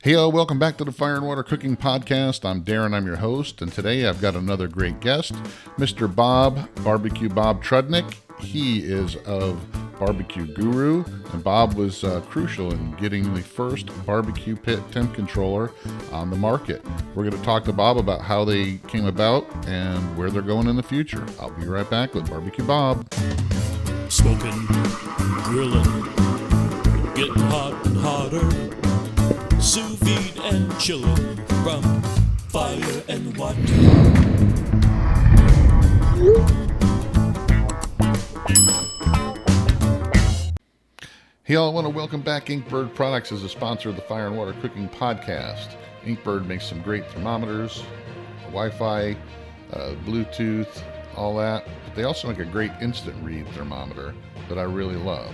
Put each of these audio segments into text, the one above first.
Hey, welcome back to the Fire and Water Cooking Podcast. I'm Darren, I'm your host, and today I've got another great guest, Mr. BBQ Bob Trudnak. He is of BBQ Guru, and Bob was crucial in getting the first barbecue pit temp controller on the market. We're going to talk to Bob about how they came about and where they're going in the future. I'll be right back with Barbecue Bob. Smoking, grilling, getting hot and hotter, sous vide and chilling from fire and water. Hey, all, I want to welcome back Inkbird Products as a sponsor of the Fire and Water Cooking Podcast. Inkbird makes some great thermometers, Wi-Fi, Bluetooth, all that. But they also make a great instant read thermometer that I really love.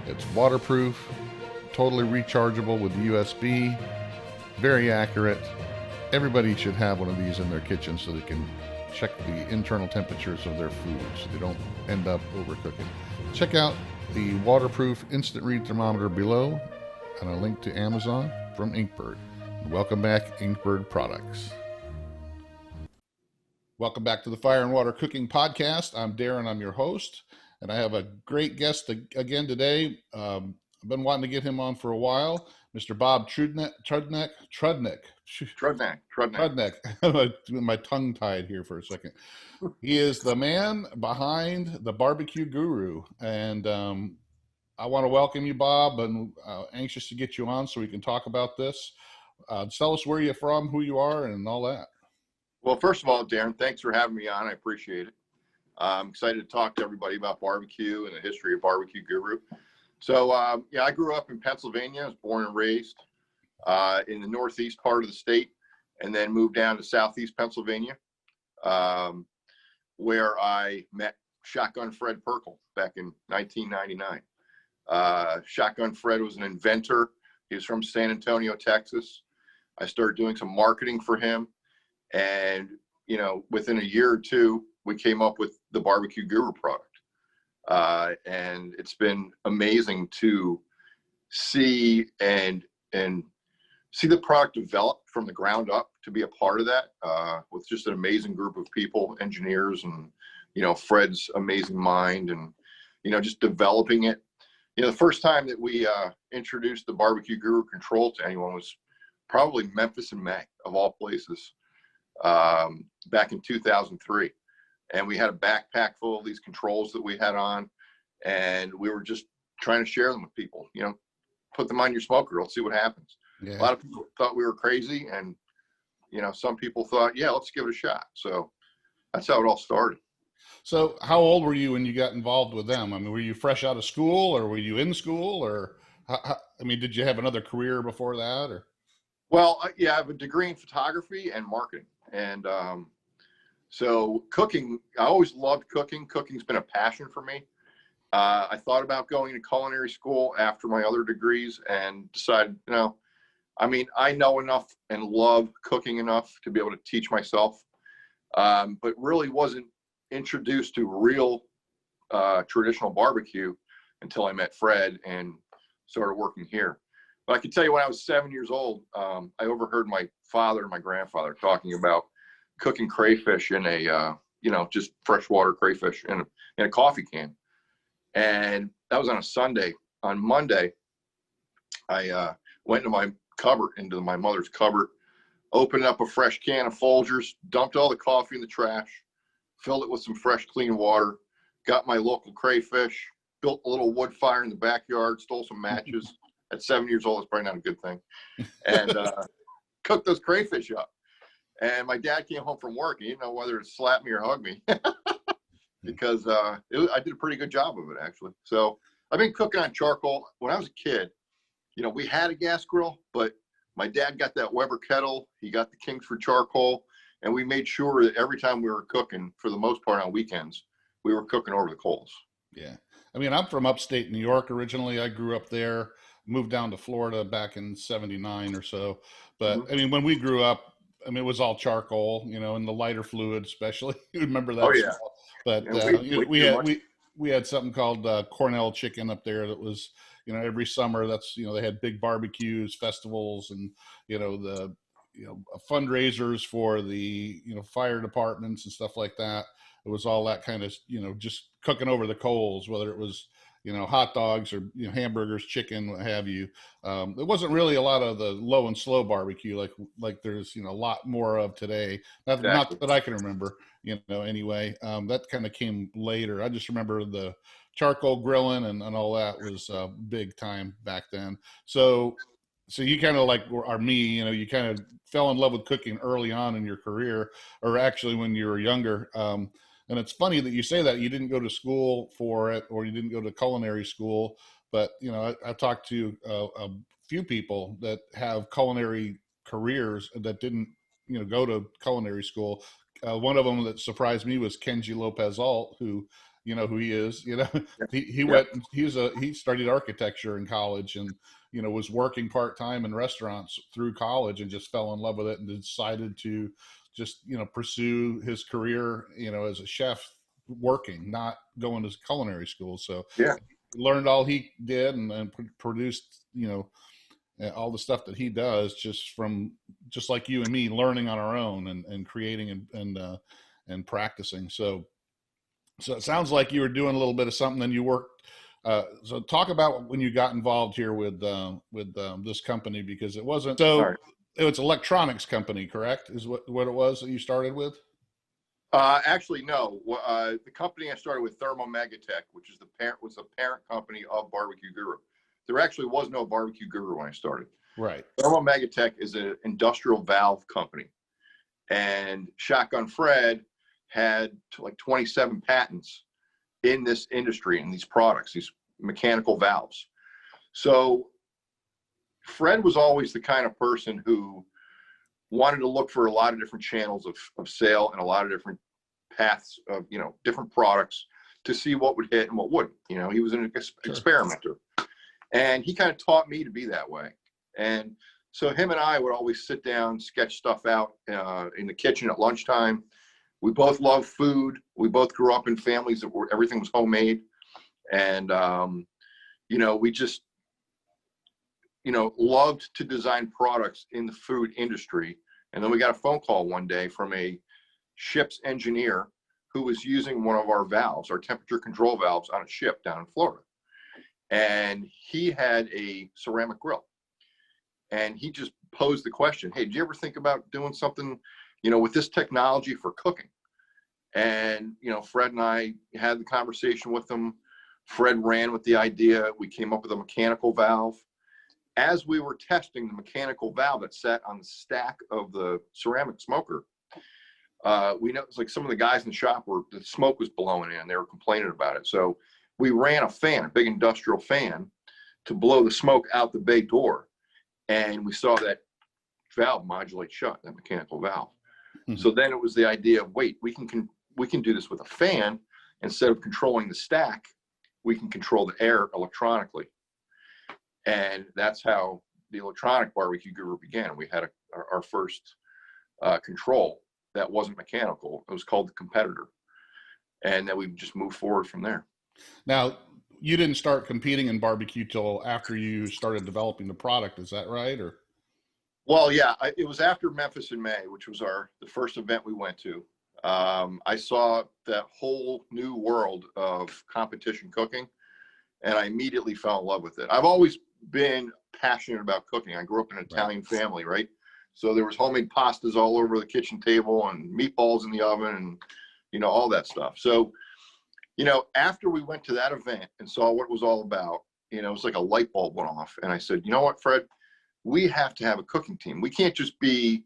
It's waterproof, totally rechargeable with USB, very accurate. Everybody should have one of these in their kitchen so they can check the internal temperatures of their food so they don't end up overcooking. Check out the waterproof instant read thermometer below and a link to Amazon from Inkbird. Welcome back, Inkbird Products. Welcome back to the Fire and Water Cooking Podcast. I'm Darren, I'm your host, and I have a great guest again today. I've been wanting to get him on for a while, Mr. Bob Trudnak. My tongue tied here for a second. He is the man behind the BBQ Guru, and I want to welcome you, Bob, and anxious to get you on so we can talk about this. Tell us where you're from, who you are, and all that. Well, first of all, Darren, thanks for having me on. I appreciate it. I'm excited to talk to everybody about barbecue and the history of BBQ Guru. So, I grew up in Pennsylvania. I was born and raised in the northeast part of the state, and then moved down to southeast Pennsylvania, where I met Shotgun Fred Perkle back in 1999. Shotgun Fred was an inventor. He was from San Antonio, Texas. I started doing some marketing for him, and within a year or two, we came up with the BBQ Guru product. And it's been amazing to see and see the product develop from the ground up, to be a part of that, with just an amazing group of people, engineers, and, Fred's amazing mind, and, just developing it. The first time that we introduced the BBQ Guru control to anyone was probably Memphis in May, of all places, back in 2003. And we had a backpack full of these controls that we had on, and we were just trying to share them with people, put them on your smoker, let's see what happens. Yeah. A lot of people thought we were crazy, and, some people thought, yeah, let's give it a shot. So that's how it all started. So how old were you when you got involved with them? I mean, were you fresh out of school, or were you in school, or did you have another career before that? Or? Well, I have a degree in photography and marketing. And, so cooking, I always loved cooking. Cooking's been a passion for me. I thought about going to culinary school after my other degrees and decided, I know enough and love cooking enough to be able to teach myself, but really wasn't introduced to real traditional barbecue until I met Fred and started working here. But I can tell you, when I was 7 years old, I overheard my father and my grandfather talking about cooking crayfish in a, just freshwater crayfish in a coffee can. And that was on a Sunday. On Monday, I went into my mother's cupboard, opened up a fresh can of Folgers, dumped all the coffee in the trash, filled it with some fresh, clean water, got my local crayfish, built a little wood fire in the backyard, stole some matches. At 7 years old, it's probably not a good thing. And cooked those crayfish up. And my dad came home from work, and he didn't know whether to slap me or hug me because I did a pretty good job of it, actually. So I've been cooking on charcoal. When I was a kid, we had a gas grill, but my dad got that Weber kettle. He got the Kingsford charcoal, and we made sure that every time we were cooking, for the most part on weekends, we were cooking over the coals. Yeah. I'm from upstate New York originally. I grew up there, moved down to Florida back in 79 or so. But when we grew up, it was all charcoal, and the lighter fluid, especially. You remember that? Oh, yeah. But we had something called Cornell chicken up there that was every summer that's, they had big barbecues, festivals, and, fundraisers for the, fire departments and stuff like that. It was all that kind of, just cooking over the coals, whether it was, hot dogs or, hamburgers, chicken, what have you. It wasn't really a lot of the low and slow barbecue like there's, a lot more of today. Not that I can remember, anyway. That kind of came later. I just remember the charcoal grilling and all that was big time back then. So you kind of like are me, you kind of fell in love with cooking early on in your career, or actually when you were younger. And it's funny that you say that you didn't go to school for it, or you didn't go to culinary school. But, I talked to a few people that have culinary careers that didn't, go to culinary school. One of them that surprised me was Kenji Lopez Alt, who, who he is, he studied architecture in college and, was working part-time in restaurants through college and just fell in love with it and decided to just, pursue his career, as a chef working, not going to culinary school. So yeah, learned all he did and produced, all the stuff that he does just like you and me learning on our own and creating and practicing. So it sounds like you were doing a little bit of something, then you worked. So talk about when you got involved here with this company, because it wasn't so. Right. It was electronics company, correct? Is what it was that you started with? Actually, no. The company I started with, Thermo Megatech, which is the parent company of BBQ Guru. There actually was no BBQ Guru when I started. Right. Thermo Megatech is an industrial valve company, and Shotgun Fred had like 27 patents in this industry and these products, these mechanical valves. So Fred was always the kind of person who wanted to look for a lot of different channels of sale and a lot of different paths of, different products to see what would hit and what wouldn't. He was an experimenter, and he kind of taught me to be that way. And so him and I would always sit down, sketch stuff out in the kitchen at lunchtime. We both love food. We both grew up in families that everything was homemade. And, we just, loved to design products in the food industry. And then we got a phone call one day from a ship's engineer who was using one of our valves, our temperature control valves, on a ship down in Florida. And he had a ceramic grill. And he just posed the question, hey, did you ever think about doing something, with this technology for cooking? And, Fred and I had the conversation with him. Fred ran with the idea. We came up with a mechanical valve. As we were testing the mechanical valve that sat on the stack of the ceramic smoker, we noticed like some of the guys in the shop the smoke was blowing in. They were complaining about it. So we ran a big industrial fan, to blow the smoke out the bay door. And we saw that valve modulate shut, that mechanical valve. Mm-hmm. So then it was the idea of, wait, we can do this with a fan. Instead of controlling the stack, we can control the air electronically. And that's how the electronic BBQ Guru began. We had our first control that wasn't mechanical. It was called the Competitor. And then we just moved forward from there. Now, you didn't start competing in barbecue till after you started developing the product. Is that right? Or? Well, yeah, it was after Memphis in May, which was the first event we went to. I saw that whole new world of competition cooking, and I immediately fell in love with it. I've always been passionate about cooking. I grew up in an Italian family, right? So there was homemade pastas all over the kitchen table and meatballs in the oven and, all that stuff. So, after we went to that event and saw what it was all about, it was like a light bulb went off. And I said, you know what, Fred, we have to have a cooking team. We can't just be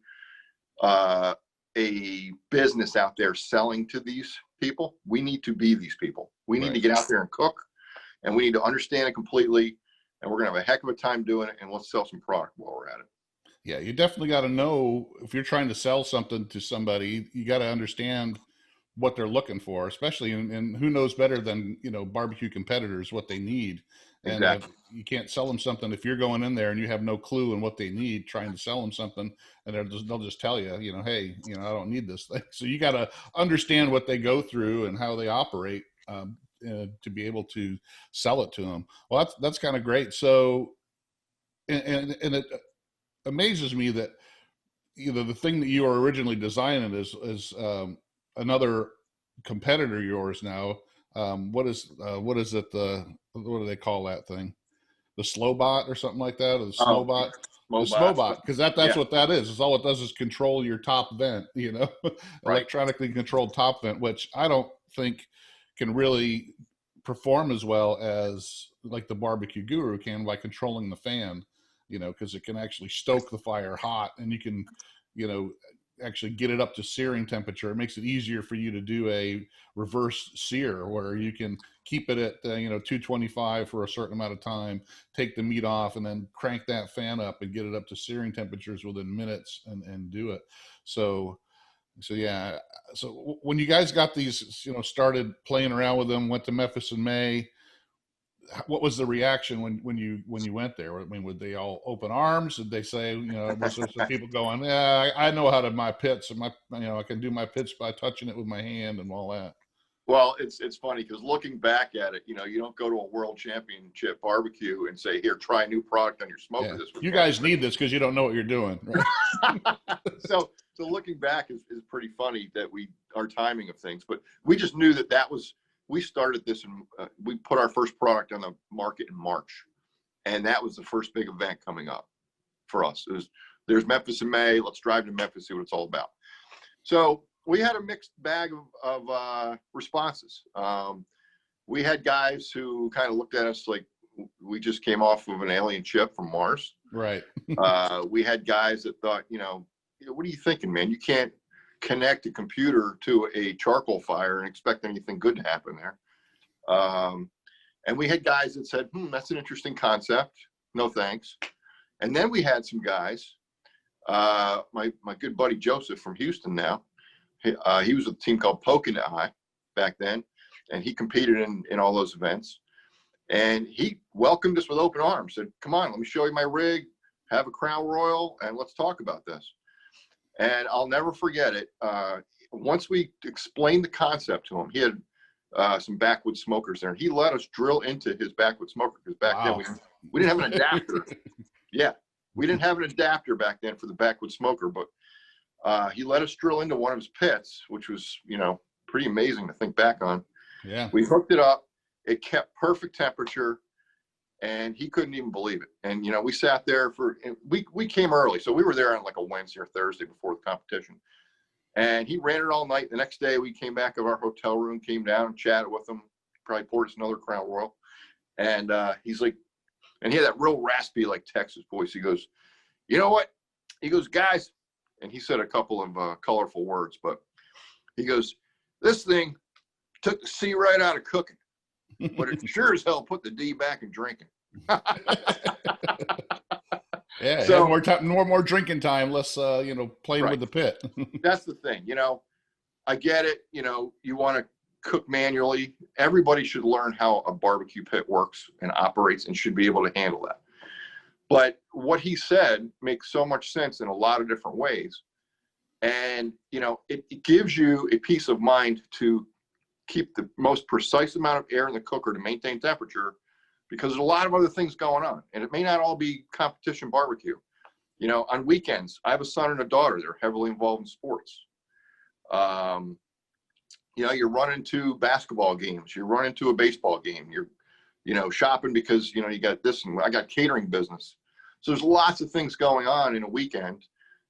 a business out there selling to these people. We need to be these people. We need to get out there and cook, and we need to understand it completely. And we're going to have a heck of a time doing it. And let's sell some product while we're at it. Yeah, you definitely got to know, if you're trying to sell something to somebody, you got to understand what they're looking for, especially, and who knows better than, barbecue competitors, what they need. And exactly. You can't sell them something if you're going in there and you have no clue on what they need, trying to sell them something, and they'll just tell you, hey, I don't need this thing. So you got to understand what they go through and how they operate to be able to sell it to them. Well, that's kind of great. So, and it amazes me that the thing that you were originally designing is another competitor of yours now. What is it? What do they call that thing? The slow bot or something like that, or the slow bot? The slow bot, because that's what that is. It's all it does is control your top vent, electronically controlled top vent, which I don't think can really perform as well as like the BBQ Guru can by controlling the fan, because it can actually stoke the fire hot, and you can, actually get it up to searing temperature. It makes it easier for you to do a reverse sear where you can keep it at 225 for a certain amount of time, take the meat off, and then crank that fan up and get it up to searing temperatures within minutes and do it. So yeah. So when you guys got these, started playing around with them, went to Memphis in May, what was the reaction when you went there? I mean, would they all open arms? Did they say, was there some people going, yeah, I know how to my pits, and I can do my pits by touching it with my hand and all that? Well, it's funny because looking back at it, you don't go to a world championship barbecue and say, here, try a new product on your smoker. Yeah. This you guys need this because you don't know what you're doing. Right? So looking back is pretty funny that our timing of things, but we just knew we started this and we put our first product on the market in March. And that was the first big event coming up for us. There's Memphis in May. Let's drive to Memphis, see what it's all about. So we had a mixed bag of responses. We had guys who kind of looked at us like we just came off of an alien ship from Mars. Right. We had guys that thought, what are you thinking, man? You can't connect a computer to a charcoal fire and expect anything good to happen there. And we had guys that said, that's an interesting concept. No thanks. And then we had some guys, my good buddy Joseph from Houston now, he was with a team called Poke in the Eye back then, and he competed in all those events. And he welcomed us with open arms, said, come on, let me show you my rig, have a Crown Royal, and let's talk about this. And I'll never forget it. Once we explained the concept to him, he had some backwood smokers there, and he let us drill into his backwood smoker because back then we didn't have an adapter. Yeah, we didn't have an adapter back then for the backwood smoker, but he let us drill into one of his pits, which was, pretty amazing to think back on. Yeah. We hooked it up. It kept perfect temperature, and he couldn't even believe it. And, we sat there we came early. So we were there on like a Wednesday or Thursday before the competition. And he ran it all night. The next day we came back to our hotel room, came down and chatted with him, probably poured us another Crown Royal. And he's like, and he had that real raspy, like Texas voice. He goes, you know what? He goes, guys, and he said a couple of colorful words, but he goes, this thing took the C right out of cooking, but it sure as hell put the D back in drinking. Yeah, so more drinking time, less playing with the pit. That's the thing. I get it. You want to cook manually. Everybody should learn how a barbecue pit works and operates and should be able to handle that. But what he said makes so much sense in a lot of different ways. And, it gives you a peace of mind to keep the most precise amount of air in the cooker to maintain temperature, because there's a lot of other things going on, and it may not all be competition barbecue. On weekends, I have a son and a daughter. They're heavily involved in sports. You're running to basketball games. You're running to a baseball game. You're, shopping because, you got this, and I got catering business. So there's lots of things going on in a weekend,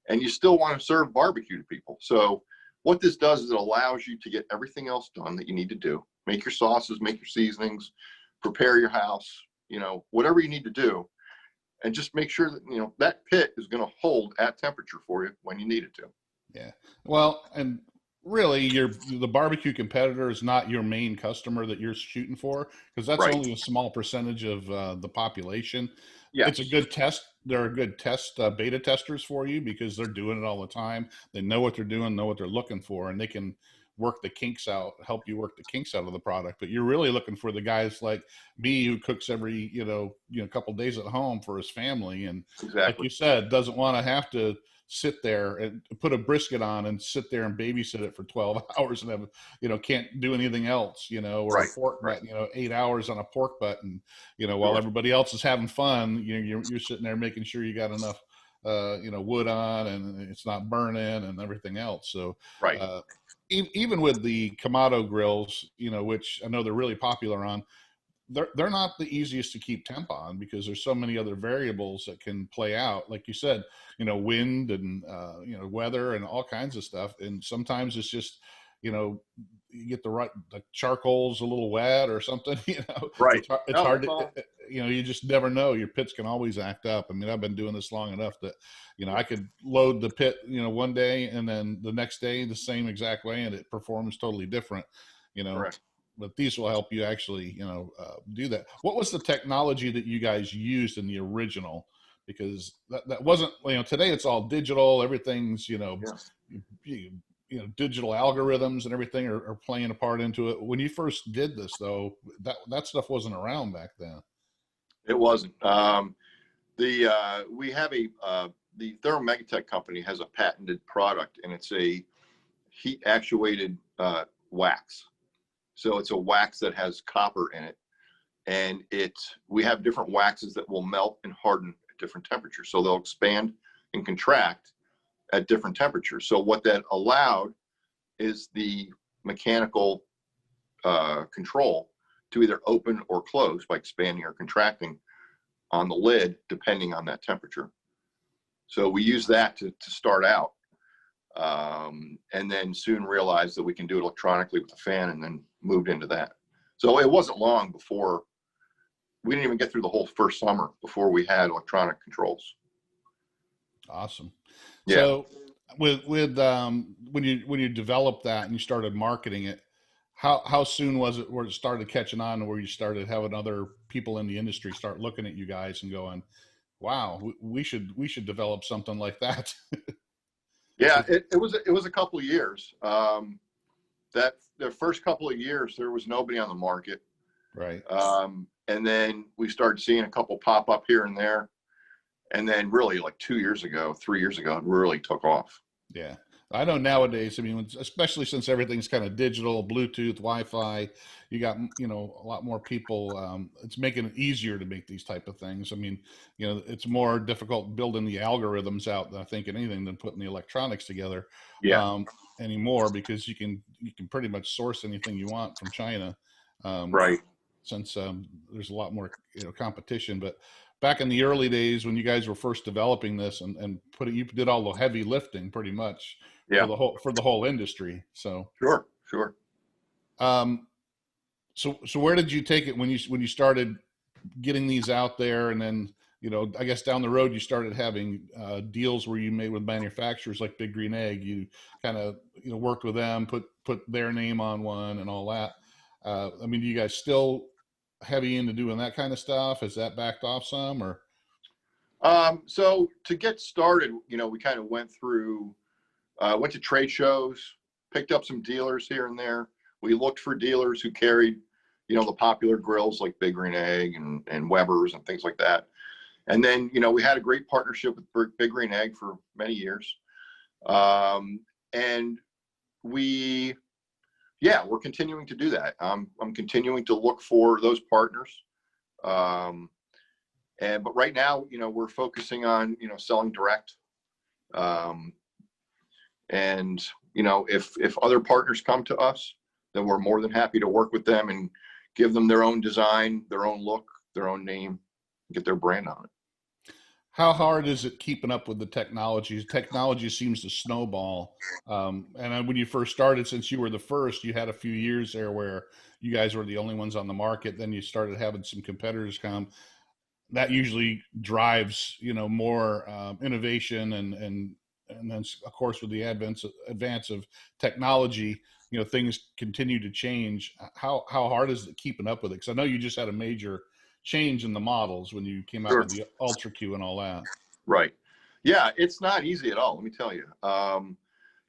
and you still want to serve barbecue to people. So what this does is it allows you to get everything else done that you need to do. Make your sauces, make your seasonings, prepare your house, whatever you need to do, and just make sure that, that pit is going to hold at temperature for you when you need it to. Yeah. Well, and really the barbecue competitor is not your main customer that you're shooting for, because that's Right. only a small percentage of the population. Yeah. It's a good test. They're a good test, beta testers for you, because they're doing it all the time. They know what they're doing, know what they're looking for, and they can work the kinks out, help you work the kinks out of the product. But you're really looking for the guys like me who cooks every, couple days at home for his family. And Exactly. like you said, doesn't want to have to sit there and put a brisket on and sit there and babysit it for 12 hours and have, can't do anything else, or Right, a pork right. butt, 8 hours on a pork butt. And, while Sure. everybody else is having fun, you're sitting there making sure you got enough, wood on and it's not burning and everything else. So, Right. Even with the Kamado grills, which I know they're really popular on, they're not the easiest to keep temp on because there's so many other variables that can play out. Like you said, wind and, weather and all kinds of stuff. And sometimes it's just, you get the charcoal's a little wet or something, Right. it's hard to, you just never know. Your pits can always act up. I mean, I've been doing this long enough that, I could load the pit, one day and then the next day the same exact way and it performs totally different, Correct. but these will help you actually, do that. What was the technology that you guys used in the original? Because that wasn't, today it's all digital. Everything's, digital algorithms and everything are playing a part into it. When you first did this, though, that stuff wasn't around back then. It wasn't. We have the Thermomegatech company has a patented product, and it's a heat actuated wax. So it's a wax that has copper in it, and we have different waxes that will melt and harden at different temperatures. So they'll expand and contract at different temperatures. So what that allowed is the mechanical control to either open or close by expanding or contracting on the lid, depending on that temperature. So we use that to start out. And then soon realized that we can do it electronically with the fan, and then moved into that. So it wasn't long before we didn't even get through the whole first summer before we had electronic controls. Awesome. Yeah. So with when you developed that and you started marketing it, how soon was it where it started catching on, and where you started having other people in the industry start looking at you guys and going, wow, we should develop something like that? Yeah, it was a couple of years. That the first couple of years there was nobody on the market. Right. And then we started seeing a couple pop up here and there. And then really like 3 years ago, it really took off. Yeah. I know nowadays, I mean, especially since everything's kind of digital, Bluetooth, Wi-Fi, you got, a lot more people. It's making it easier to make these type of things. I mean, it's more difficult building the algorithms out than I think anything than putting the electronics together. Yeah. Anymore, because you can pretty much source anything you want from China. Right. Since there's a lot more, competition. But back in the early days when you guys were first developing this and you did all the heavy lifting pretty much. Yeah. For the whole industry. So Sure. So where did you take it when you started getting these out there, and then I guess down the road you started having deals where you made with manufacturers like Big Green Egg. You kind of worked with them, put their name on one and all that. I mean, do you guys still heavy into doing that kind of stuff? Has that backed off some, or? So to get started, we kind of went to trade shows, picked up some dealers here and there. We looked for dealers who carried, the popular grills like Big Green Egg and Weber's and things like that. And then, we had a great partnership with Big Green Egg for many years. And we're continuing to do that. I'm continuing to look for those partners. But right now, we're focusing on, selling direct. And, if other partners come to us, then we're more than happy to work with them and give them their own design, their own look, their own name, get their brand on it. How hard is it keeping up with the technology? Technology seems to snowball. And when you first started, since you were the first, you had a few years there where you guys were the only ones on the market. Then you started having some competitors come. That usually drives, more innovation and then of course with the advance of technology, things continue to change. How hard is it keeping up with it? Because I know you just had a major change in the models when you came out Sure. with the Ultra Q and all that. Right. Yeah, it's not easy at all. Let me tell you.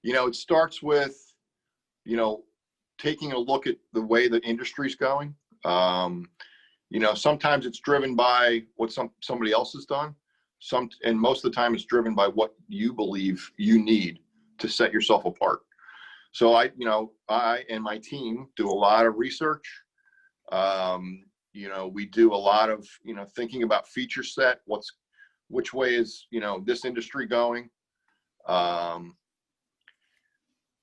It starts with, taking a look at the way the industry's going. Sometimes it's driven by what somebody else has done. and most of the time it's driven by what you believe you need to set yourself apart. So I and my team do a lot of research. We do a lot of, thinking about feature set, which way is, this industry going.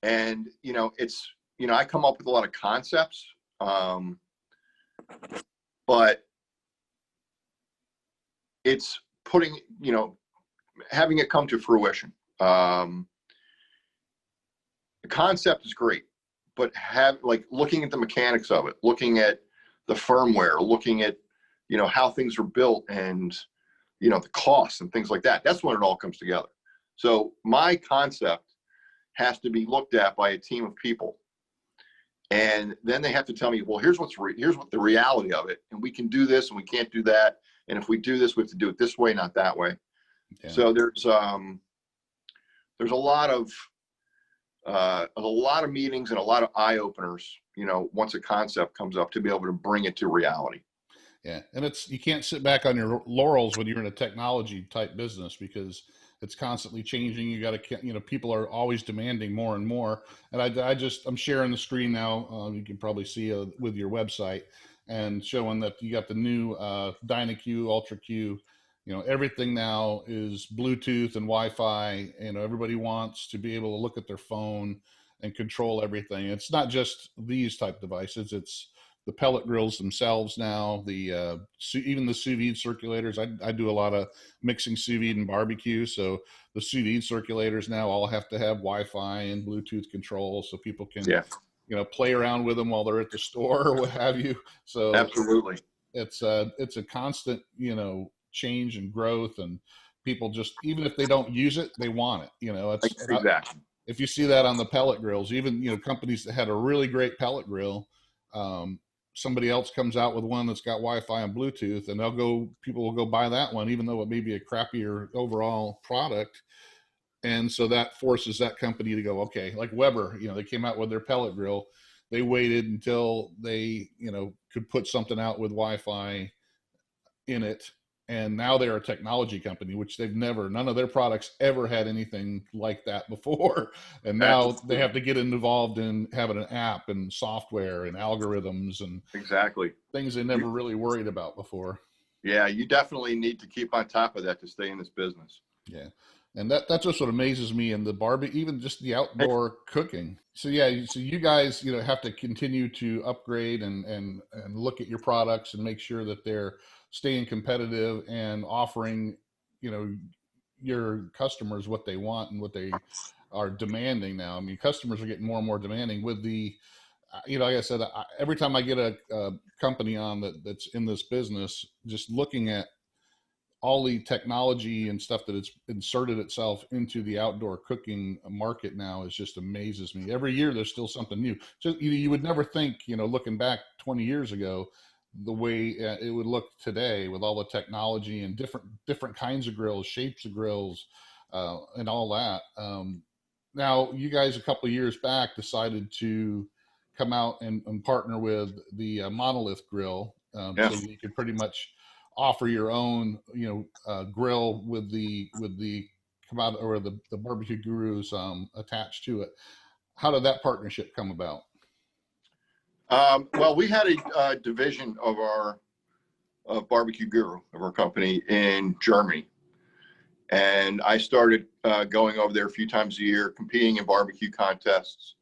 And, it's, I come up with a lot of concepts, but it's putting, having it come to fruition. The concept is great, but looking at the mechanics of it, looking at the firmware, looking at, how things are built and, the costs and things like that. That's when it all comes together. So my concept has to be looked at by a team of people. And then they have to tell me, well, here's what the reality of it. And we can do this and we can't do that. And if we do this, we have to do it this way, not that way. Yeah. So there's a lot of meetings and a lot of eye openers, once a concept comes up, to be able to bring it to reality. Yeah. And you can't sit back on your laurels when you're in a technology type business, because it's constantly changing. You got to, people are always demanding more and more. And I'm sharing the screen now. You can probably see with your website, and showing that you got the new Digi-Q, Ultra Q. Everything now is Bluetooth and Wi-Fi. Everybody wants to be able to look at their phone and control everything. It's not just these type devices. It's the pellet grills themselves now, even the sous vide circulators. I do a lot of mixing sous vide and barbecue. So the sous vide circulators now all have to have Wi-Fi and Bluetooth control, so people can, play around with them while they're at the store or what have you. So absolutely, it's a constant, change and growth, and people just, even if they don't use it, they want it. Exactly. If you see that on the pellet grills, even, companies that had a really great pellet grill, somebody else comes out with one that's got Wi-Fi and Bluetooth, and people will go buy that one, even though it may be a crappier overall product. And so that forces that company to go, okay, like Weber, they came out with their pellet grill. They waited until they, could put something out with Wi-Fi in it. And now they're a technology company, which none of their products ever had anything like that before. And now they have to get involved in having an app and software and algorithms and exactly things they never really worried about before. Yeah, you definitely need to keep on top of that to stay in this business. Yeah. And that's just what amazes me in the barbecue, even just the outdoor cooking. So you guys, have to continue to upgrade and look at your products and make sure that they're staying competitive and offering, your customers what they want and what they are demanding now. I mean, customers are getting more and more demanding with the, like I said, every time I get a company on that's in this business, just looking at all the technology and stuff that it's inserted itself into the outdoor cooking market now just amazes me. Every year there's still something new. So you would never think, looking back 20 years ago, the way it would look today with all the technology and different kinds of grills, shapes of grills, and all that. Now you guys a couple of years back decided to come out and partner with the Monolith grill, so that you could pretty much offer your own, grill with the commodity or the BBQ Gurus attached to it. How did that partnership come about? Well, we had a division of our BBQ Guru, of our company, in Germany, and I started going over there a few times a year, competing in barbecue contests,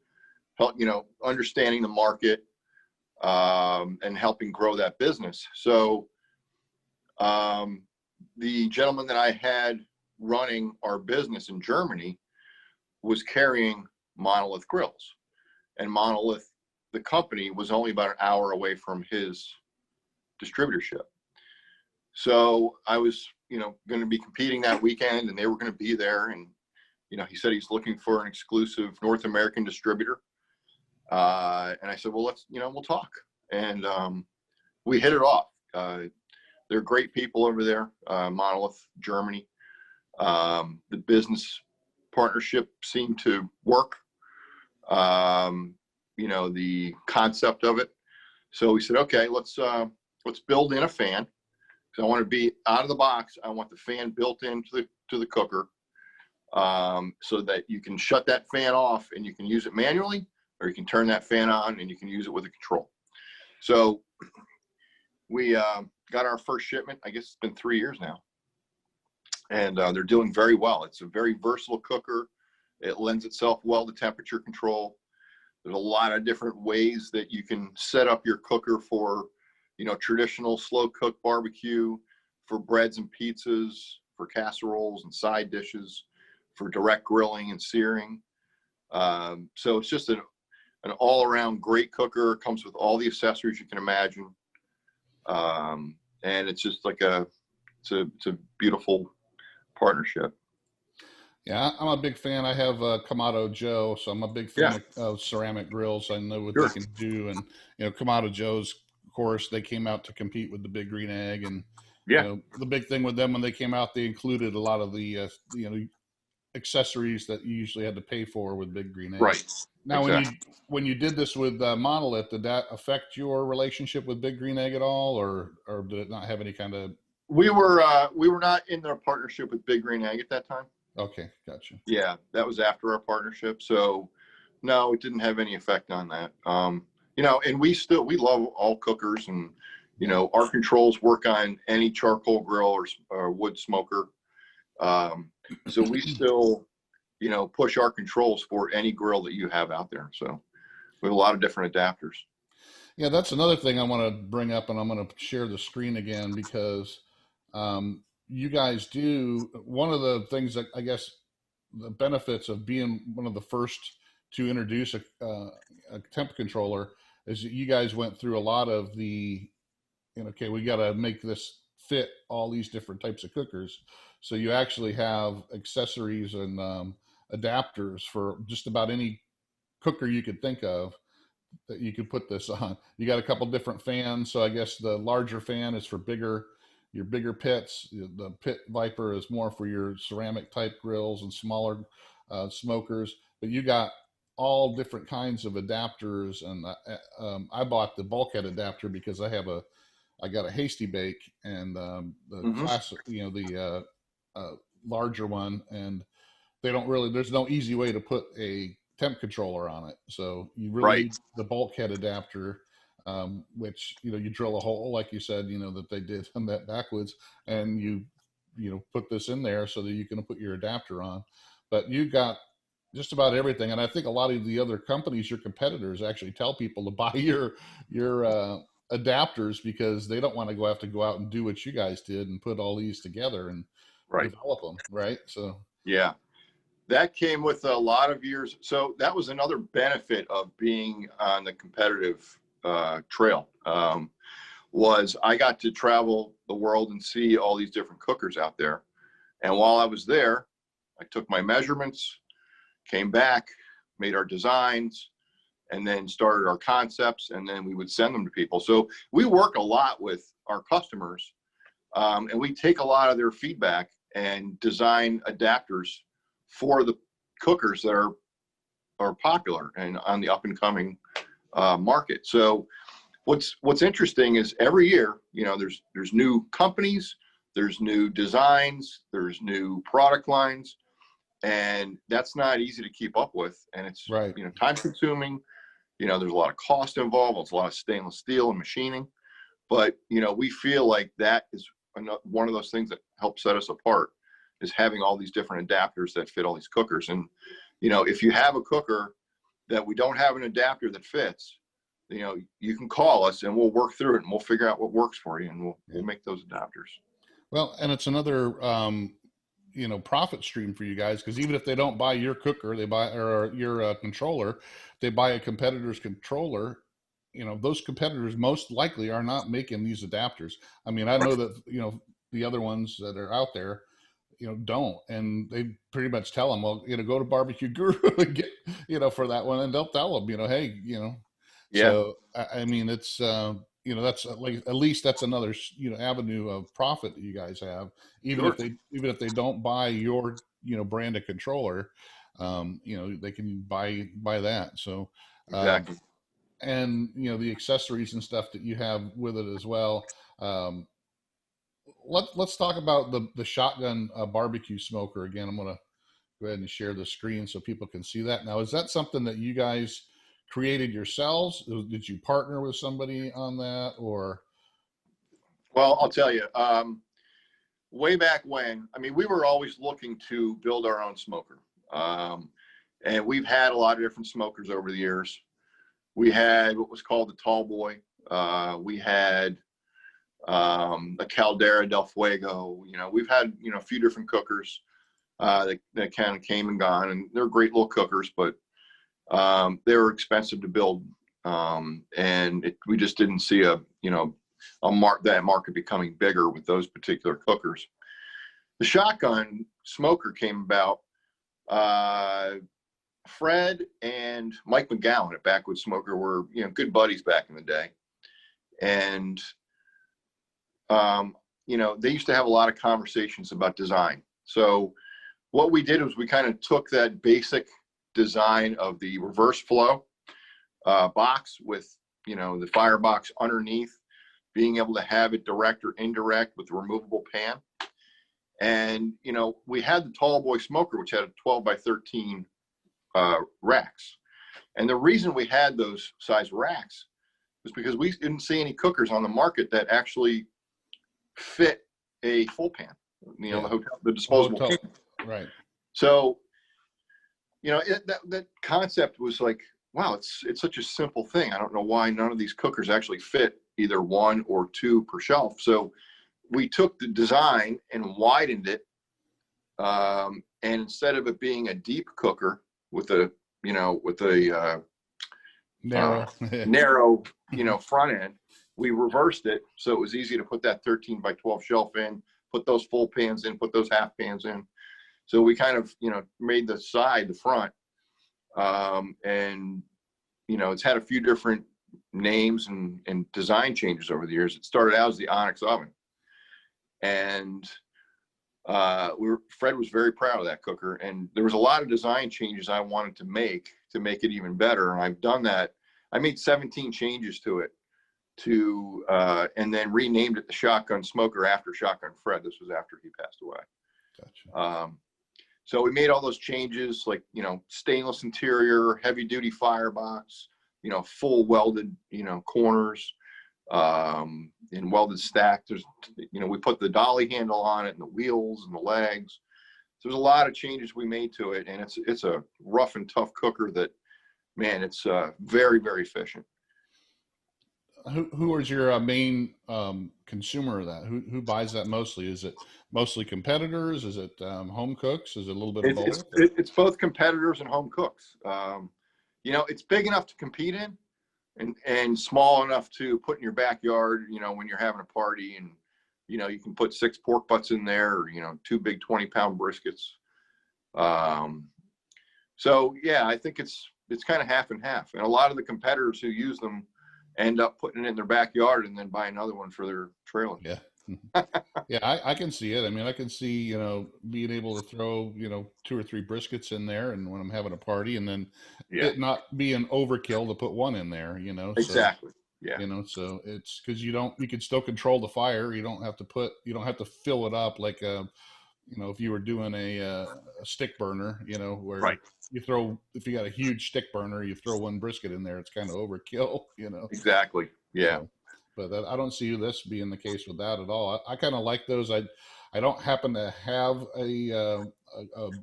understanding the market, and helping grow that business. So the gentleman that I had running our business in Germany was carrying Monolith grills, and Monolith, the company, was only about an hour away from his distributorship. So I was, going to be competing that weekend, and they were going to be there. And, he said he's looking for an exclusive North American distributor. And I said, well, let's, we'll talk. And we hit it off. They're great people over there, Monolith, Germany. The business partnership seemed to work, the concept of it. So we said, okay, let's build in a fan So I want to be out of the box. I want the fan built into the cooker, so that you can shut that fan off and you can use it manually, or you can turn that fan on and you can use it with a control. So we got our first shipment. I guess it's been 3 years now, and they're doing very well. It's a very versatile cooker. It lends itself well to temperature control. There's a lot of different ways that you can set up your cooker for, traditional slow cook barbecue, for breads and pizzas, for casseroles and side dishes, for direct grilling and searing. So it's just an all-around great cooker. It comes with all the accessories you can imagine. And it's just like it's a beautiful partnership. Yeah, I'm a big fan. I have Kamado Joe, so I'm a big fan of ceramic grills. I know what they can do, and Kamado Joe's, of course, they came out to compete with the Big Green Egg, and the big thing with them when they came out, they included a lot of the accessories that you usually had to pay for with Big Green Egg. Right. Now, exactly. when you did this with Monolith, did that affect your relationship with Big Green Egg at all, or did it not have any kind of? We were not in their partnership with Big Green Egg at that time. Okay, gotcha. Yeah, that was after our partnership. So no, it didn't have any effect on that. And we love all cookers, and our controls work on any charcoal grill or wood smoker. So we still, push our controls for any grill that you have out there. So we have a lot of different adapters. Yeah, that's another thing I want to bring up, and I'm going to share the screen again because you guys do one of the things that I guess the benefits of being one of the first to introduce a temp controller is that you guys went through a lot of the, okay, we got to make this fit all these different types of cookers. So you actually have accessories and adapters for just about any cooker you could think of that you could put this on. You got a couple different fans. So I guess the larger fan is for your bigger pits. The Pit Viper is more for your ceramic type grills and smaller smokers, but you got all different kinds of adapters. And I bought the bulkhead adapter because I got a Hasty Bake and the classic, the larger one, and they don't really, there's no easy way to put a temp controller on it. So you really need the bulkhead adapter, which, you drill a hole, like you said, that they did on that backwoods, and you put this in there so that you can put your adapter on. But you got just about everything. And I think a lot of the other companies, your competitors, actually tell people to buy your adapters because they don't want to have to go out and do what you guys did and put all these together and develop them. Right. So, yeah. That came with a lot of years. So that was another benefit of being on the competitive trail, was I got to travel the world and see all these different cookers out there. And while I was there, I took my measurements, came back, made our designs, and then started our concepts, and then we would send them to people. So we work a lot with our customers, and we take a lot of their feedback and design adapters for the cookers that are popular and on the up and coming market. So what's interesting is every year, there's new companies, there's new designs, there's new product lines, and that's not easy to keep up with. And it's time consuming. There's a lot of cost involved. It's a lot of stainless steel and machining, but we feel like that is one of those things that helps set us apart, is having all these different adapters that fit all these cookers. And, if you have a cooker that we don't have an adapter that fits, you can call us and we'll work through it and we'll figure out what works for you, and we'll make those adapters. Well, and it's another, profit stream for you guys, because even if they don't buy your cooker, they buy, or your controller, they buy a competitor's controller. Those competitors most likely are not making these adapters. I mean, I know that, the other ones that are out there, don't, and they pretty much tell them, well, go to BBQ Guru and get, for that one, and they'll tell them, hey, so I mean, it's, that's like, at least that's another, avenue of profit that you guys have, even if they don't buy your, brand of controller, they can buy that. So, exactly. And, the accessories and stuff that you have with it as well. let's talk about the shotgun barbecue smoker again. I'm gonna go ahead and share the screen so people can see that. Now, is that something that you guys created yourselves? Did you partner with somebody on that, or? Well, I'll tell you, way back when, I mean, we were always looking to build our own smoker. And we've had a lot of different smokers over the years. We had what was called the Tall Boy. We had a Caldera del Fuego. You know, we've had, you know, a few different cookers that kind of came and gone, and they're great little cookers, but they were expensive to build. And we just didn't see that market becoming bigger with those particular cookers. The shotgun smoker came about. Fred and Mike McGowan at Backwoods Smoker were, you know, good buddies back in the day. And, you know, they used to have a lot of conversations about design. So what we did was we kind of took that basic design of the reverse flow box with, you know, the firebox underneath, being able to have it direct or indirect with a removable pan. And, you know, we had the Tall Boy smoker, which had a 12 by 13 racks. And the reason we had those size racks was because we didn't see any cookers on the market that actually fit a full pan, you know, the disposable pan. Right. So, you know, that concept was like, wow, it's such a simple thing. I don't know why none of these cookers actually fit either one or two per shelf. So we took the design and widened it. And instead of it being a deep cooker with a, you know, narrow, you know, front end, we reversed it. So it was easy to put that 13 by 12 shelf in, put those full pans in, put those half pans in. So we kind of, you know, made the front. And, you know, it's had a few different names and design changes over the years. It started out as the Onyx Oven. And Fred was very proud of that cooker, and there was a lot of design changes I wanted to make it even better. And I've done that. I made 17 changes to it and then renamed it the Shotgun Smoker after Shotgun Fred. This was after he passed away. Gotcha. So we made all those changes, like, you know, stainless interior, heavy duty firebox, you know, full welded, you know, corners, and welded stack. There's, you know, we put the dolly handle on it and the wheels and the legs. So there's a lot of changes we made to it, and it's a rough and tough cooker that, man, it's very, very efficient. Who is your main consumer of that? Who buys that mostly? Is it mostly competitors? Is it home cooks? Is it a little bit of both? It's both competitors and home cooks. You know, it's big enough to compete in, and small enough to put in your backyard, you know, when you're having a party, and, you know, you can put 6 pork butts in there, or, you know, 2 big 20-pound briskets. So yeah, I think it's kind of half and half. And a lot of the competitors who use them end up putting it in their backyard and then buy another one for their trailer. Yeah. Yeah, I can see it. I mean, I can see, you know, being able to throw, you know, 2 or 3 briskets in there, and when I'm having a party, and then it not being overkill to put 1 in there, you know. Exactly. So, yeah. You know, so it's because you can still control the fire. You don't have to fill it up like you know, if you were doing a stick burner, you know, where if you got a huge stick burner, you throw 1 brisket in there, it's kind of overkill, you know. Exactly. Yeah. So, but I don't see this being the case with that at all. I kind of like those. I don't happen to have a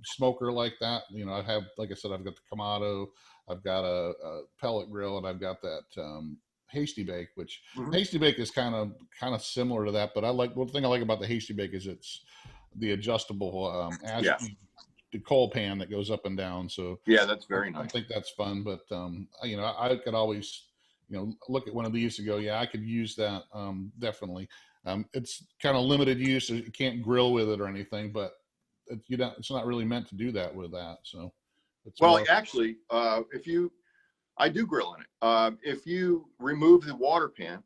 smoker like that. You know, I have, like I said, I've got the Kamado, I've got a pellet grill, and I've got that Hasty Bake, which Hasty Bake is kind of similar to that. But one thing I like about the Hasty Bake is it's the adjustable the coal pan that goes up and down. So yeah, that's very nice. I think that's fun. But you know, I could always, you know, look at one of these and go, yeah, I could use that. Definitely. It's kind of limited use. You can't grill with it or anything, but it's not really meant to do that with that. So actually, I do grill in it. If you remove the water pan,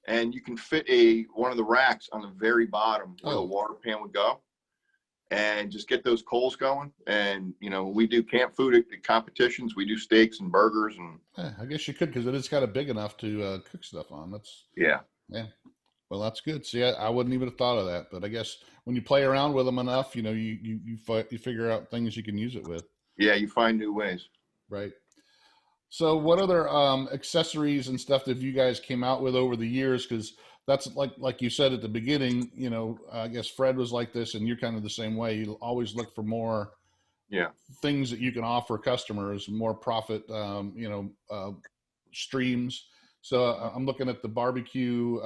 and you can fit one of the racks on the very bottom where the water pan would go, and just get those coals going. And, you know, we do camp food at competitions. We do steaks and burgers, and I guess you could, because it is kind of big enough to cook stuff on. That's yeah. Well, that's good. See, I wouldn't even have thought of that, but I guess when you play around with them enough, you figure out things you can use it with, Yeah, you find new ways. right? So, what other accessories and stuff that you guys came out with over the years? Because that's like you said at the beginning. I guess Fred was like this, and you're kind of the same way. You always look for more Yeah. things that you can offer customers, more profit, streams. So I'm looking at the barbecue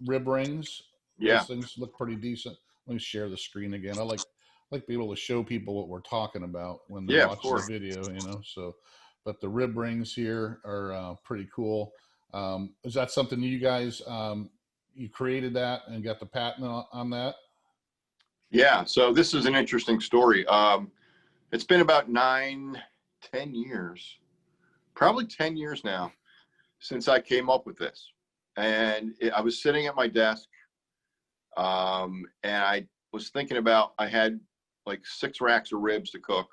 rib rings. Yeah. Those things look pretty decent. Let me share the screen again. I like to be able to show people what we're talking about when they're Yeah, of watching the course. video. So, but the rib rings here are pretty cool. Is that something you guys you created that and got the patent on that? Yeah. So this is an interesting story. It's been about 10 years, probably 10 years now since I came up with this. And I was sitting at my desk, and I was thinking about, I had like 6 racks of ribs to cook.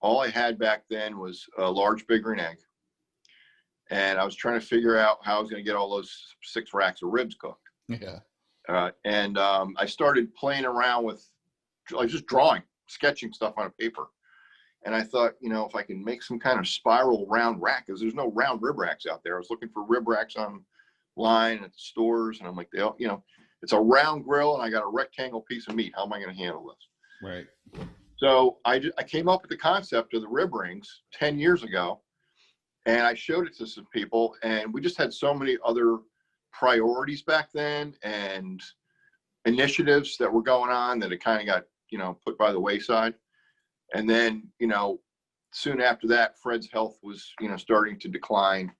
All I had back then was a large Big Green Egg. And I was trying to figure out how I was going to get all those 6 racks of ribs cooked. Yeah. I started playing around with like just drawing, sketching stuff on a paper. And I thought, if I can make some kind of spiral round rack, because there's no round rib racks out there. I was looking for rib racks online at the stores, and I'm like, it's a round grill, and I got a rectangle piece of meat. How am I going to handle this? Right. So I came up with the concept of the rib rings 10 years ago, and I showed it to some people, and we just had so many other priorities back then and initiatives that were going on that it kind of got, put by the wayside. And then, soon after that, Fred's health was, starting to decline,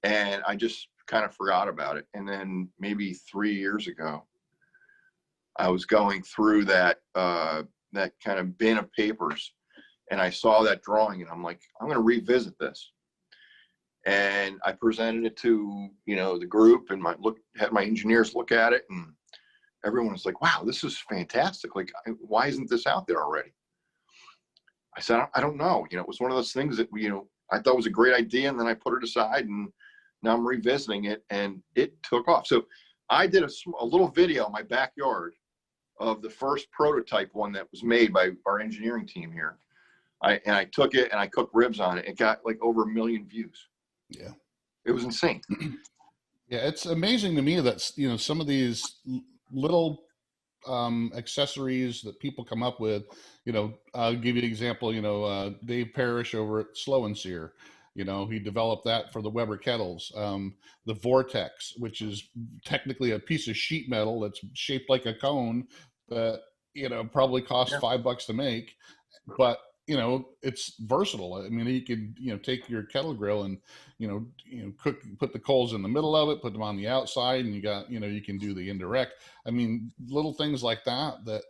and I just kind of forgot about it. And then maybe 3 years ago, I was going through that kind of bin of papers, and I saw that drawing, and I'm like, I'm going to revisit this. And I presented it to, the group, and had my engineers look at it, and everyone was like, wow, this is fantastic. Like, why isn't this out there already? I said, I don't know. It was one of those things that I thought was a great idea, and then I put it aside, and now I'm revisiting it, and it took off. So I did a little video in my backyard of the first prototype one that was made by our engineering team here. I took it and I cooked ribs on it. It got like over 1 million views. Yeah. It was insane. Yeah, it's amazing to me that some of these little accessories that people come up with. I'll give you an example. Dave Parrish over at Slow and Sear, he developed that for the Weber kettles. The Vortex, which is technically a piece of sheet metal that's shaped like a cone that probably costs $5 to make, but it's versatile. I mean, you could take your kettle grill and cook, put the coals in the middle of it, put them on the outside, and you got you can do the indirect. I mean, little things like that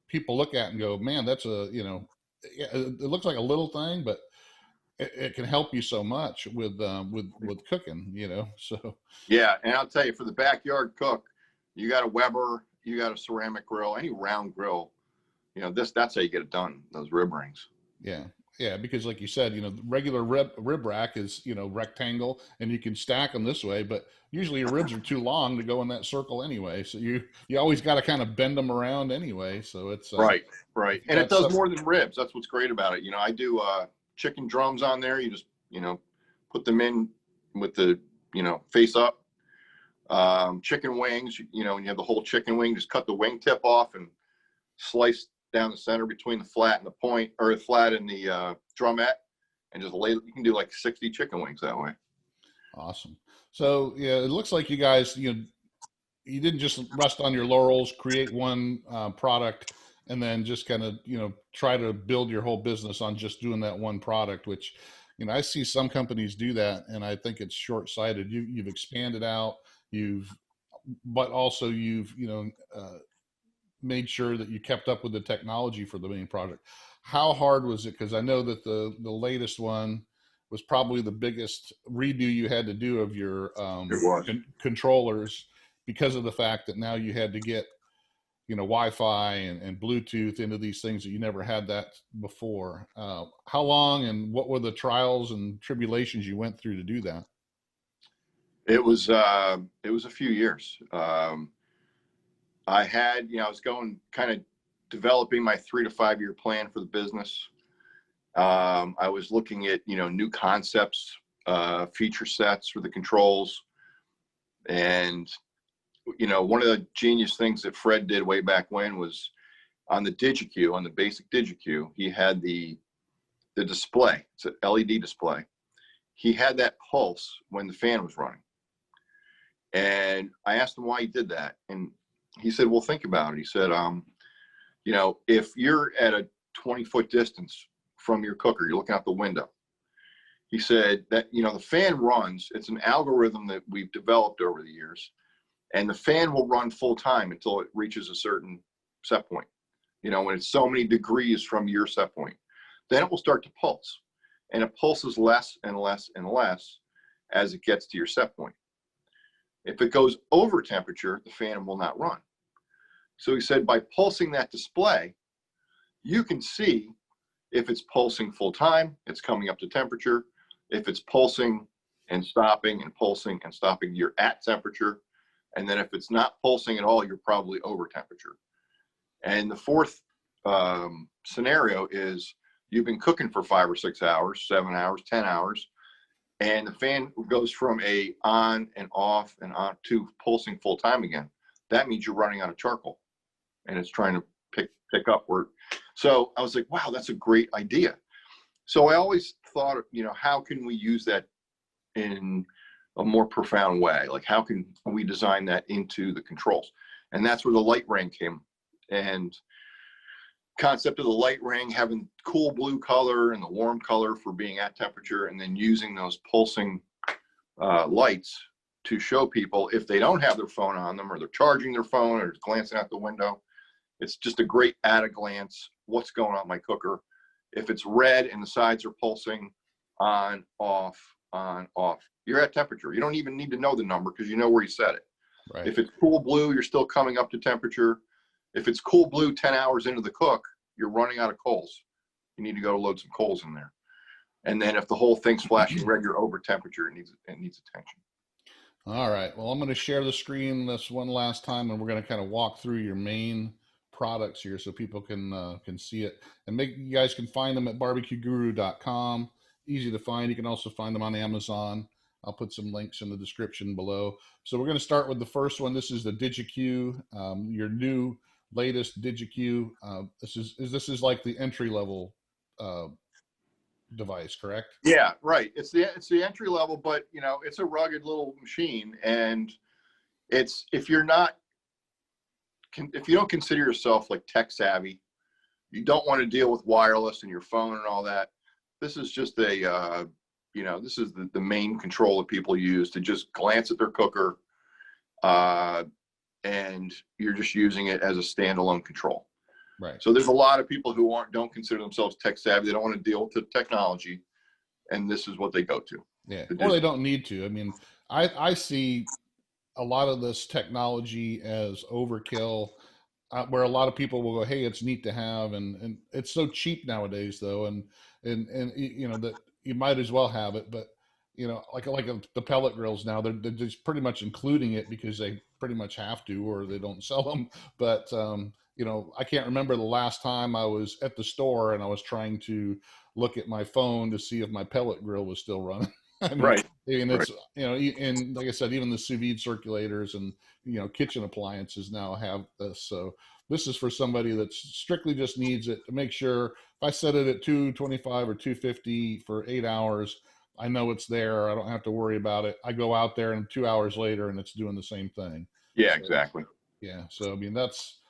people look at and go, man, that's it looks like a little thing, but it can help you so much with cooking. So Yeah, and I'll tell you, for the backyard cook, you got a Weber, you got a ceramic grill, any round grill, that's how you get it done. Those rib rings. Yeah, because like you said, the regular rib rack is rectangle, and you can stack them this way, but usually your ribs are too long to go in that circle anyway. So you always got to kind of bend them around anyway. So it's right, and it does more than ribs. That's what's great about it. I do chicken drums on there. You just put them in with the face up. Chicken wings. When you have the whole chicken wing, just cut the wing tip off and slice down the center between the flat and the point, or the flat and the drumette, and just you can do like 60 chicken wings that way. Awesome. So yeah, it looks like you guys, you didn't just rest on your laurels, create one product, and then just kind of, try to build your whole business on just doing that one product, which, I see some companies do that, and I think it's short-sighted. You've expanded out, but also you've, made sure that you kept up with the technology for the main project. How hard was it? Because I know that the latest one was probably the biggest redo you had to do of your controllers, because of the fact that now you had to get Wi-Fi and Bluetooth into these things that you never had that before. How long and what were the trials and tribulations you went through to do that? It was a few years. I had, I was going kind of developing my 3 to 5 year plan for the business. I was looking at, new concepts, feature sets for the controls. And, one of the genius things that Fred did way back when was on the Digi-Q, on the basic Digi-Q, he had the display. It's an LED display. He had that pulse when the fan was running. And I asked him why he did that. And he said, well, think about it. He said, if you're at a 20-foot distance from your cooker, you're looking out the window. He said that, the fan runs, it's an algorithm that we've developed over the years, and the fan will run full time until it reaches a certain set point, when it's so many degrees from your set point. Then it will start to pulse, and it pulses less and less and less as it gets to your set point. If it goes over temperature, the fan will not run. So he said, by pulsing that display, you can see if it's pulsing full time, it's coming up to temperature. If it's pulsing and stopping and pulsing and stopping, you're at temperature. And then if it's not pulsing at all, you're probably over temperature. And the fourth scenario is you've been cooking for 5 or 6 hours, 7 hours, 10 hours, and the fan goes from a on and off and on to pulsing full time again. That means you're running out of charcoal, and it's trying to pick up where. So I was like, wow, that's a great idea. So I always thought, how can we use that in a more profound way? Like, how can we design that into the controls? And that's where the light ring came. And concept of the light ring, having cool blue color and the warm color for being at temperature, and then using those pulsing lights to show people if they don't have their phone on them, or they're charging their phone, or glancing out the window. It's just a great at a glance, what's going on in my cooker. If it's red and the sides are pulsing on, off, you're at temperature. You don't even need to know the number because you know where you set it. Right. If it's cool blue, you're still coming up to temperature. If it's cool blue 10 hours into the cook, you're running out of coals. You need to go load some coals in there. And then if the whole thing's flashing red, you're over temperature. It needs attention. All right. Well, I'm going to share the screen this one last time, and we're going to kind of walk through your main products here so people can see it. And you guys can find them at bbqguru.com. Easy to find. You can also find them on Amazon. I'll put some links in the description below. So we're going to start with the first one. This is the Digi-Q, your new latest Digi-Q. This is like the entry level device, correct? Yeah, right. It's the entry level, but it's a rugged little machine, and if you don't consider yourself like tech savvy, you don't want to deal with wireless and your phone and all that. This is just this is the main control that people use to just glance at their cooker, and you're just using it as a standalone control. Right. So there's a lot of people who don't consider themselves tech savvy. They don't want to deal with the technology, and this is what they go to. Yeah, or they don't need to. I mean, I see a lot of this technology as overkill, where a lot of people will go, "Hey, it's neat to have," and it's so cheap nowadays, though, and that you might as well have it. But like the pellet grills now, they're just pretty much including it because they pretty much have to, or they don't sell them. But I can't remember the last time I was at the store and I was trying to look at my phone to see if my pellet grill was still running. I mean, right. And it's, and like I said, even the sous vide circulators and, kitchen appliances now have this. So this is for somebody that strictly just needs it to make sure if I set it at 225 or 250 for 8 hours, I know it's there. I don't have to worry about it. I go out there and 2 hours later and it's doing the same thing. Yeah, So, exactly. yeah. So, I mean, that's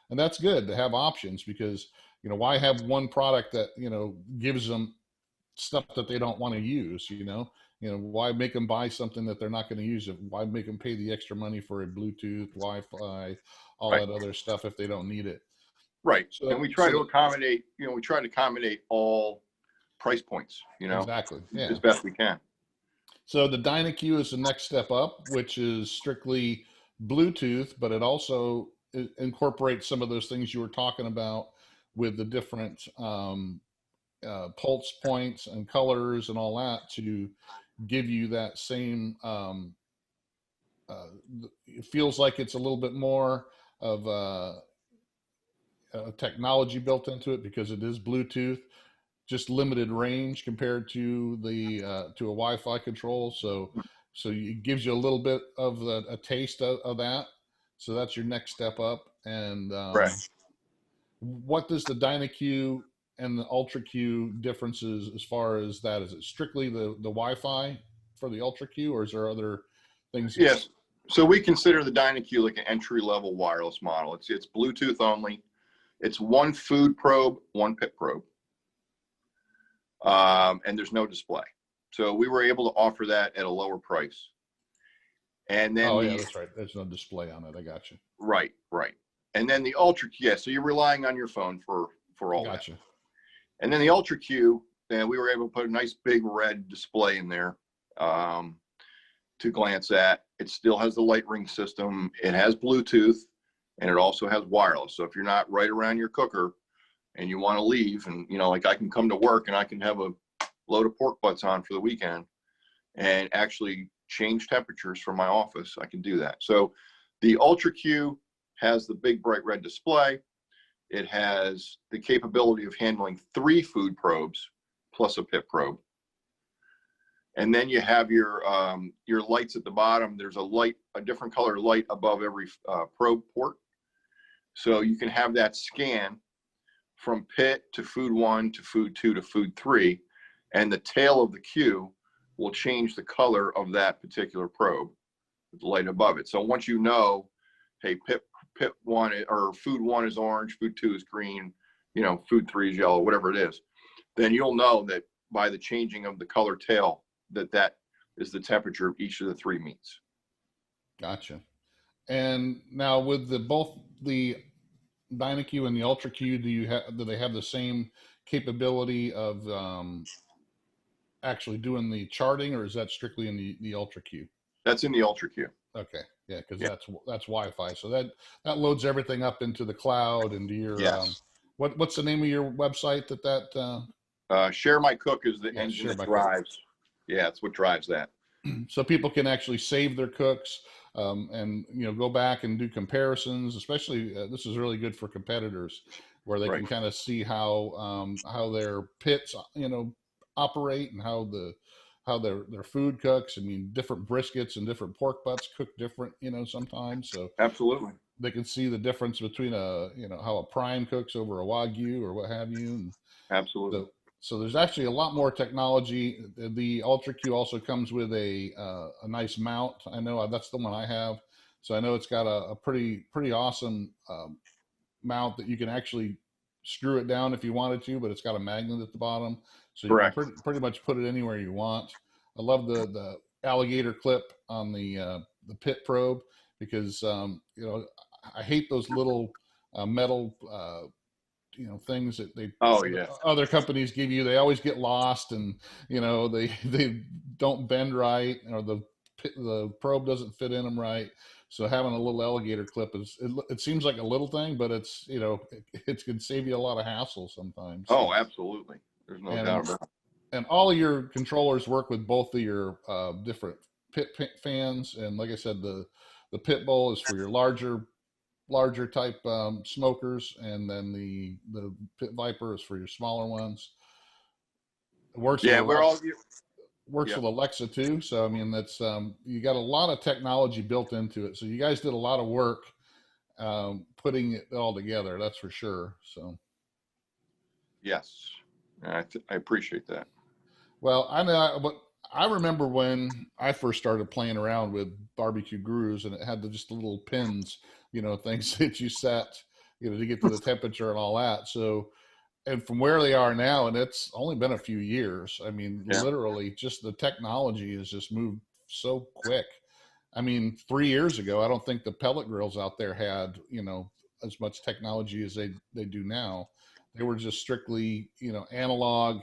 good to have options because, why have one product that, gives them stuff that they don't want to use, why make them buy something that they're not going to use? Why make them pay the extra money for a Bluetooth, Wi-Fi, all Right. that other stuff if they don't need it? Right. So, and we try to accommodate, all price points, exactly. Yeah. as best we can. So the Digi-Q is the next step up, which is strictly Bluetooth, but it also incorporates some of those things you were talking about with the different pulse points and colors and all that to give you that same uh, it feels like it's a little bit more of technology built into it because it is Bluetooth, just limited range compared to the to a Wi-Fi control. So it gives you a little bit of a taste of that. So that's your next step up. And Right. what does the Digi-Q and the Ultra Q differences as far as that? Is it strictly the Wi-Fi for the Ultra Q, or is there other things? Yes. So we consider the Digi-Q like an entry-level wireless model. It's Bluetooth only. It's one food probe, one pit probe, and there's no display. So we were able to offer that at a lower price. And then yeah, that's right. There's no display on it. I got you. Right. And then the Ultra Q, so you're relying on your phone for all Gotcha. that. And then the Ultra Q, we were able to put a nice big red display in there to glance at. It still has the light ring system. It has Bluetooth, and it also has wireless. So if you're not right around your cooker and you want to leave, and like I can come to work and I can have a load of pork butts on for the weekend and actually change temperatures from my office, I can do that. So the Ultra Q has the big bright red display. It has the capability of handling 3 food probes plus a pit probe. And then you have your lights at the bottom. There's a different color light above every probe port. So you can have that scan from pit to food 1 to food 2 to food 3. And the tail of the Q will change the color of that particular probe with the light above it. So once you know, hey, pit 1 or food 1 is orange, food 2 is green, food 3 is yellow, whatever it is, then you'll know that by the changing of the color tail, that is the temperature of each of the 3 meats. Gotcha. And now with both the Digi-Q and the Ultra Q, do they have the same capability of actually doing the charting, or is that strictly in the Ultra Q? That's in the Ultra Q. Okay, yeah, because that's Wi-Fi, so that loads everything up into the cloud, into your what's the name of your website that Share My Cook is the engine that drives. Yeah, it's what drives that. So people can actually save their cooks and go back and do comparisons. Especially this is really good for competitors, where they can kind of see how their pits operate and how their food cooks. I mean, different briskets and different pork butts cook different, sometimes. So absolutely, they can see the difference between how a prime cooks over a Wagyu or what have you. And absolutely. So there's actually a lot more technology. The Ultra Q also comes with a nice mount. I know that's the one I have. So I know it's got a pretty awesome mount that you can actually screw it down if you wanted to, but it's got a magnet at the bottom. So you can pretty much put it anywhere you want. I love the alligator clip on the pit probe because, I hate those little metal things that other companies give you. They always get lost, and they don't bend right, or the probe doesn't fit in them right. So having a little alligator clip it seems like a little thing, but it's it can save you a lot of hassle sometimes. Oh, absolutely. There's no doubt about it. And all of your controllers work with both of your different pit fans, and like I said, the pit bowl is for your larger type smokers, and then the Pit Viper is for your smaller ones. It works with Alexa too. So I mean, that's you got a lot of technology built into it. So you guys did a lot of work putting it all together. That's for sure. So yes, I appreciate that. Well, I remember when I first started playing around with BBQ Gurus, and it had just the little pins, things that you set, to get to the temperature and all that. So, and from where they are now, and it's only been a few years. I mean, literally, just the technology has just moved so quick. I mean, 3 years ago, I don't think the pellet grills out there had, as much technology as they do now. They were just strictly, analog.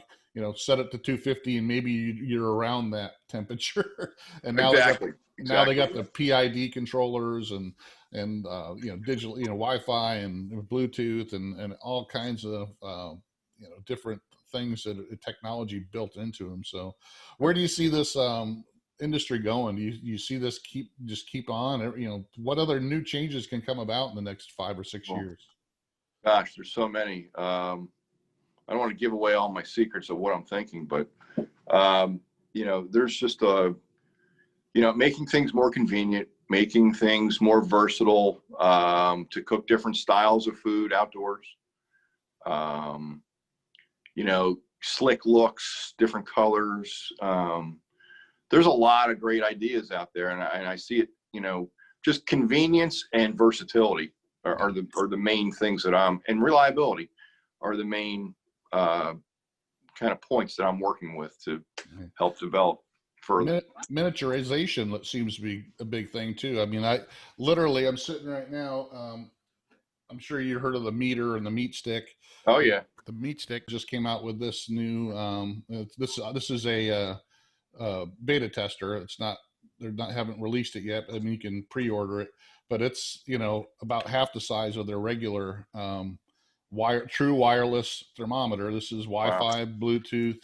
Set it to 250 and maybe you're around that temperature. And now now they got the PID controllers and digital, Wi-Fi and Bluetooth and all kinds of, different things that technology built into them. So where do you see this industry going? You see this keep on? What other new changes can come about in the next 5 or 6 Well, years? gosh, there's so many. I don't want to give away all my secrets of what I'm thinking, but there's just making things more convenient, making things more versatile, to cook different styles of food outdoors. Slick looks, different colors. There's a lot of great ideas out there, and I see it. Just convenience and versatility are the main things and reliability are the main kind of points that I'm working with to help develop further. Miniaturization that seems to be a big thing too. I mean, I'm sitting right now. I'm sure you heard of the meter and the meat stick. Oh yeah. The meat stick just came out with this new. This is a beta tester. It's not. Haven't released it yet. I mean, you can pre-order it, but it's about half the size of their regular true wireless thermometer. This is Wi-Fi, wow. Bluetooth,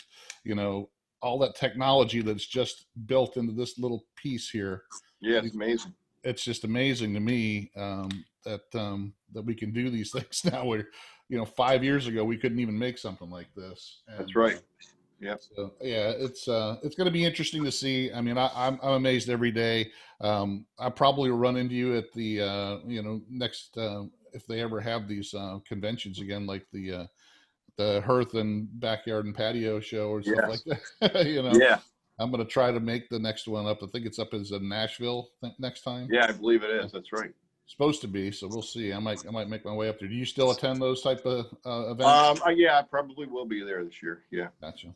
all that technology that's just built into this little piece here. Yeah, it's amazing. It's just amazing to me that we can do these things now. Where 5 years ago we couldn't even make something like this. And, that's right. Yeah. So yeah, it's going to be interesting to see. I mean, I'm amazed every day. I probably will run into you at the next if they ever have these conventions again, like the Hearth and Backyard and Patio show or stuff like that. Yeah. I'm going to try to make the next one up. I think it's up as Nashville next time. Yeah, I believe it is. That's right. Supposed to be, so we'll see. I might make my way up there. Do you still attend those type of events? Yeah, I probably will be there this year. Yeah. Gotcha.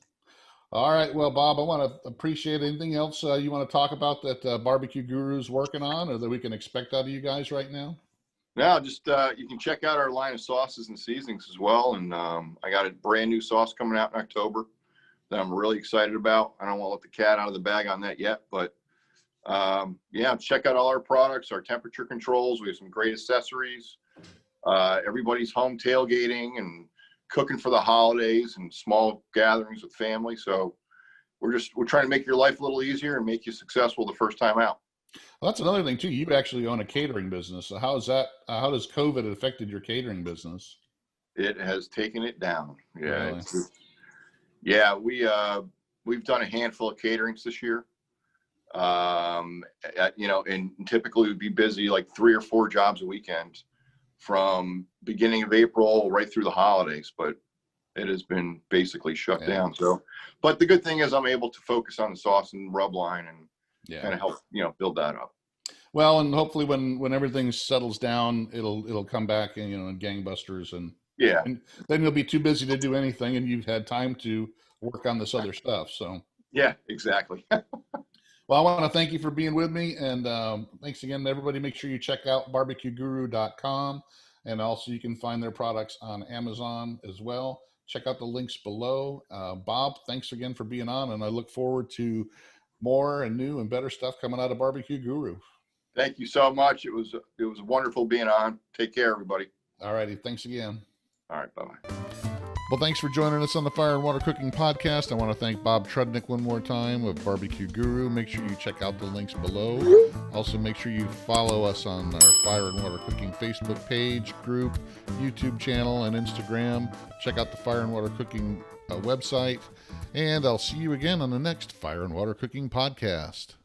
All right. Well, Bob, I want to appreciate anything else you want to talk about that BBQ Guru's working on, or that we can expect out of you guys right now? No, just you can check out our line of sauces and seasonings as well. And I got a brand new sauce coming out in October that I'm really excited about. I don't want to let the cat out of the bag on that yet, but check out all our products, our temperature controls. We have some great accessories. Everybody's home tailgating and cooking for the holidays and small gatherings with family. So we're trying to make your life a little easier and make you successful the first time out. Well, that's another thing too. You actually own a catering business. So how is that? How does COVID affected your catering business? It has taken it down. Yeah. Really? We've done a handful of caterings this year. And typically we'd be busy like 3 or 4 jobs a weekend from beginning of April right through the holidays, but it has been basically shut down. So, but the good thing is I'm able to focus on the sauce and rub line and kind of help, build that up. Well, and hopefully when everything settles down, it'll come back and, in gangbusters and then you'll be too busy to do anything and you've had time to work on this other stuff. So yeah, exactly. Well, I want to thank you for being with me, and thanks again to everybody. Make sure you check out bbqguru.com, and also you can find their products on Amazon as well. Check out the links below. Bob, thanks again for being on, and I look forward to more and new and better stuff coming out of BBQ Guru. Thank you so much. It was wonderful being on. Take care, everybody. All righty. Thanks again. All right. Bye-bye. Well, thanks for joining us on the Fire and Water Cooking Podcast. I want to thank Bob Trudnak one more time of BBQ Guru. Make sure you check out the links below. Also, make sure you follow us on our Fire and Water Cooking Facebook page, group, YouTube channel, and Instagram. Check out the Fire and Water Cooking website. And I'll see you again on the next Fire and Water Cooking Podcast.